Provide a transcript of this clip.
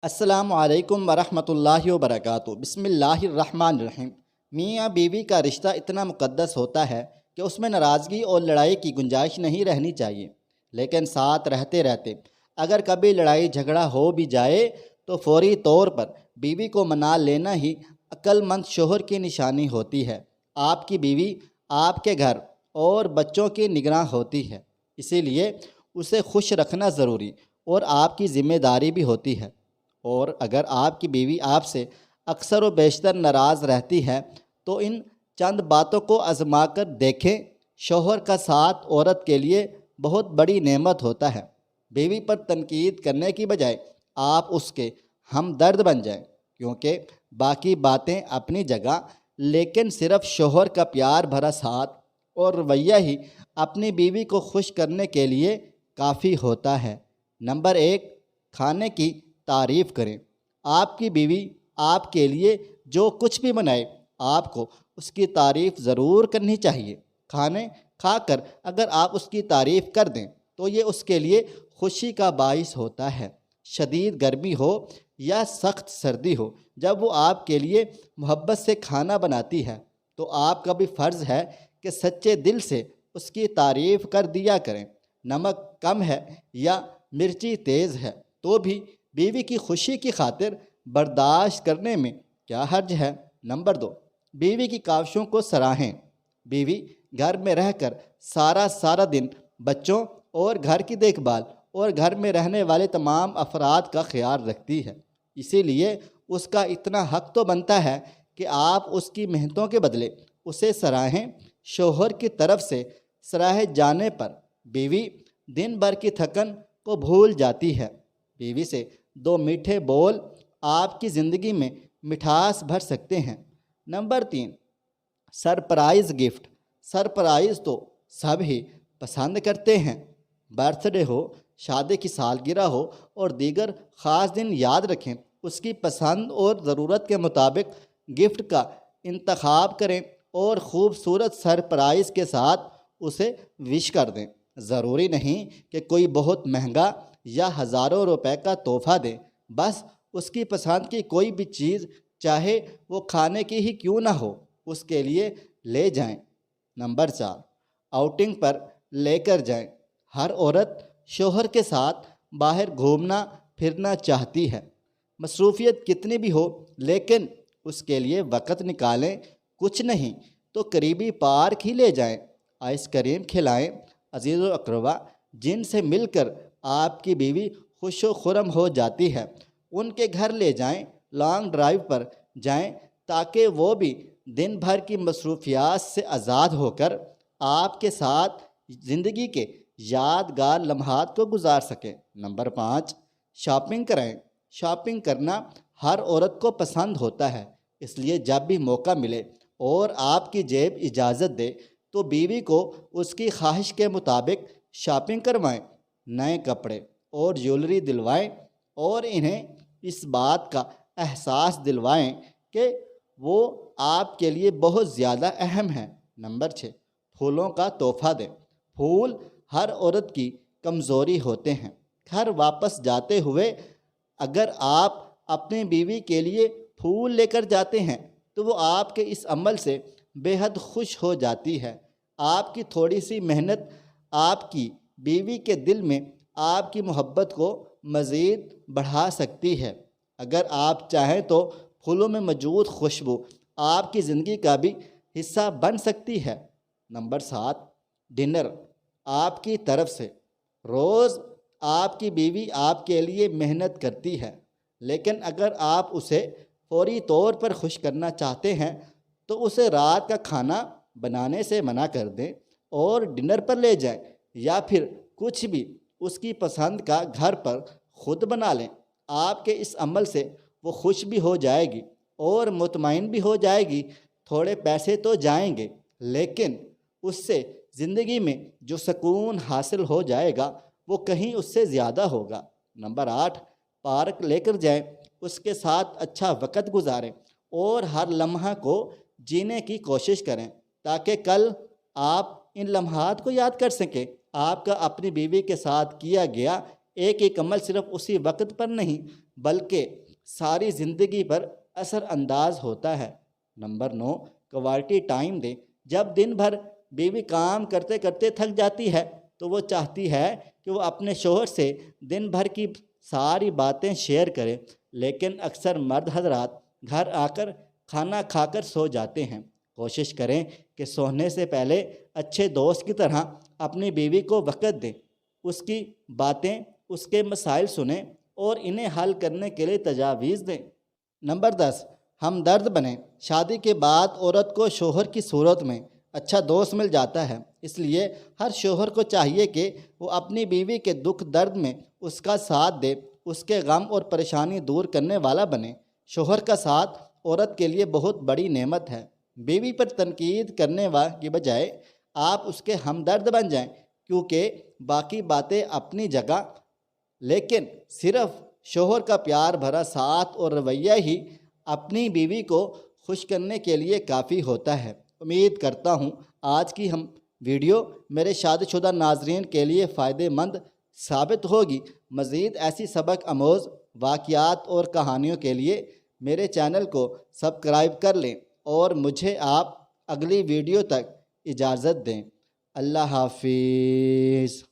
السلام علیکم ورحمۃ اللہ وبرکاتہ۔ بسم اللہ الرحمن الرحیم۔ میاں بیوی کا رشتہ اتنا مقدس ہوتا ہے کہ اس میں ناراضگی اور لڑائی کی گنجائش نہیں رہنی چاہیے، لیکن ساتھ رہتے رہتے اگر کبھی لڑائی جھگڑا ہو بھی جائے تو فوری طور پر بیوی کو منا لینا ہی عقل مند شوہر کی نشانی ہوتی ہے۔ آپ کی بیوی آپ کے گھر اور بچوں کی نگراں ہوتی ہے، اسی لیے اسے خوش رکھنا ضروری اور آپ کی ذمہ داری بھی ہوتی ہے۔ اور اگر آپ کی بیوی آپ سے اکثر و بیشتر ناراض رہتی ہے تو ان چند باتوں کو آزما کر دیکھیں۔ شوہر کا ساتھ عورت کے لیے بہت بڑی نعمت ہوتا ہے۔ بیوی پر تنقید کرنے کی بجائے آپ اس کے ہمدرد بن جائیں، کیونکہ باقی باتیں اپنی جگہ، لیکن صرف شوہر کا پیار بھرا ساتھ اور رویہ ہی اپنی بیوی کو خوش کرنے کے لیے کافی ہوتا ہے۔ نمبر 1، کھانے کی تعریف کریں۔ آپ کی بیوی آپ کے لیے جو کچھ بھی بنائے، آپ کو اس کی تعریف ضرور کرنی چاہیے۔ کھانے کھا کر اگر آپ اس کی تعریف کر دیں تو یہ اس کے لیے خوشی کا باعث ہوتا ہے۔ شدید گرمی ہو یا سخت سردی ہو، جب وہ آپ کے لیے محبت سے کھانا بناتی ہے تو آپ کا بھی فرض ہے کہ سچے دل سے اس کی تعریف کر دیا کریں۔ نمک کم ہے یا مرچی تیز ہے تو بھی بیوی کی خوشی کی خاطر برداشت کرنے میں کیا حرج ہے۔ نمبر 2، بیوی کی کاوشوں کو سراہیں۔ بیوی گھر میں رہ کر سارا دن بچوں اور گھر کی دیکھ بھال اور گھر میں رہنے والے تمام افراد کا خیال رکھتی ہے، اسی لیے اس کا اتنا حق تو بنتا ہے کہ آپ اس کی محنتوں کے بدلے اسے سراہیں۔ شوہر کی طرف سے سراہے جانے پر بیوی دن بھر کی تھکن کو بھول جاتی ہے۔ بیوی سے 2 میٹھے بول آپ کی زندگی میں مٹھاس بھر سکتے ہیں۔ Number 3، surprise gift. سرپرائز تو سب ہی پسند کرتے ہیں۔ برتھ ڈے ہو، شادی کی سالگرہ ہو اور دیگر خاص دن یاد رکھیں، اس کی پسند اور ضرورت کے مطابق گفٹ کا انتخاب کریں اور خوبصورت سرپرائز کے ساتھ اسے وش کر دیں۔ ضروری نہیں کہ کوئی بہت مہنگا یا ہزاروں روپے کا تحفہ دیں، بس اس کی پسند کی کوئی بھی چیز، چاہے وہ کھانے کی ہی کیوں نہ ہو، اس کے لیے لے جائیں۔ نمبر 4، آؤٹنگ پر لے کر جائیں۔ ہر عورت شوہر کے ساتھ باہر گھومنا پھرنا چاہتی ہے، مصروفیت کتنی بھی ہو، لیکن اس کے لیے وقت نکالیں۔ کچھ نہیں تو قریبی پارک ہی لے جائیں، آئس کریم کھلائیں۔ عزیز و اقربا جن سے مل کر آپ کی بیوی خوش و خرم ہو جاتی ہے، ان کے گھر لے جائیں۔ لانگ ڈرائیو پر جائیں تاکہ وہ بھی دن بھر کی مصروفیات سے آزاد ہو کر آپ کے ساتھ زندگی کے یادگار لمحات کو گزار سکیں۔ نمبر 5، شاپنگ کرائیں۔ شاپنگ کرنا ہر عورت کو پسند ہوتا ہے، اس لیے جب بھی موقع ملے اور آپ کی جیب اجازت دے تو بیوی کو اس کی خواہش کے مطابق شاپنگ کروائیں۔ نئے کپڑے اور جیولری دلوائیں اور انہیں اس بات کا احساس دلوائیں کہ وہ آپ کے لیے بہت زیادہ اہم ہیں۔ نمبر 6، پھولوں کا تحفہ دیں۔ پھول ہر عورت کی کمزوری ہوتے ہیں۔ گھر واپس جاتے ہوئے اگر آپ اپنی بیوی کے لیے پھول لے کر جاتے ہیں تو وہ آپ کے اس عمل سے بے حد خوش ہو جاتی ہے۔ آپ کی تھوڑی سی محنت آپ کی بیوی کے دل میں آپ کی محبت کو مزید بڑھا سکتی ہے۔ اگر آپ چاہیں تو پھولوں میں موجود خوشبو آپ کی زندگی کا بھی حصہ بن سکتی ہے۔ نمبر 7، ڈنر آپ کی طرف سے۔ روز آپ کی بیوی آپ کے لیے محنت کرتی ہے، لیکن اگر آپ اسے فوری طور پر خوش کرنا چاہتے ہیں تو اسے رات کا کھانا بنانے سے منع کر دیں اور ڈنر پر لے جائیں، یا پھر کچھ بھی اس کی پسند کا گھر پر خود بنا لیں۔ آپ کے اس عمل سے وہ خوش بھی ہو جائے گی اور مطمئن بھی ہو جائے گی۔ تھوڑے پیسے تو جائیں گے، لیکن اس سے زندگی میں جو سکون حاصل ہو جائے گا وہ کہیں اس سے زیادہ ہوگا۔ نمبر 8، پارک لے کر جائیں، اس کے ساتھ اچھا وقت گزاریں اور ہر لمحہ کو جینے کی کوشش کریں تاکہ کل آپ ان لمحات کو یاد کر سکیں۔ آپ کا اپنی بیوی کے ساتھ کیا گیا ایک ایک عمل صرف اسی وقت پر نہیں بلکہ ساری زندگی پر اثر انداز ہوتا ہے۔ نمبر 9، کوالٹی ٹائم دیں۔ جب دن بھر بیوی کام کرتے کرتے تھک جاتی ہے تو وہ چاہتی ہے کہ وہ اپنے شوہر سے دن بھر کی ساری باتیں شیئر کرے، لیکن اکثر مرد حضرات گھر آ کر کھانا کھا کر سو جاتے ہیں۔ کوشش کریں کہ سونے سے پہلے اچھے دوست کی طرح اپنی بیوی کو وقت دیں، اس کی باتیں، اس کے مسائل سنیں اور انہیں حل کرنے کے لیے تجاویز دیں۔ نمبر 10، ہمدرد بنیں۔ شادی کے بعد عورت کو شوہر کی صورت میں اچھا دوست مل جاتا ہے، اس لیے ہر شوہر کو چاہیے کہ وہ اپنی بیوی کے دکھ درد میں اس کا ساتھ دے، اس کے غم اور پریشانی دور کرنے والا بنے۔ شوہر کا ساتھ عورت کے لیے بہت بڑی نعمت ہے۔ بیوی پر تنقید کرنے کی بجائے آپ اس کے ہمدرد بن جائیں، کیونکہ باقی باتیں اپنی جگہ، لیکن صرف شوہر کا پیار بھرا ساتھ اور رویہ ہی اپنی بیوی کو خوش کرنے کے لیے کافی ہوتا ہے۔ امید کرتا ہوں آج کی ویڈیو میرے شادی شدہ ناظرین کے لیے فائدہ مند ثابت ہوگی۔ مزید ایسی سبق آموز واقعات اور کہانیوں کے لیے میرے چینل کو سبسکرائب کر لیں اور مجھے آپ اگلی ویڈیو تک اجازت دیں۔ اللہ حافظ۔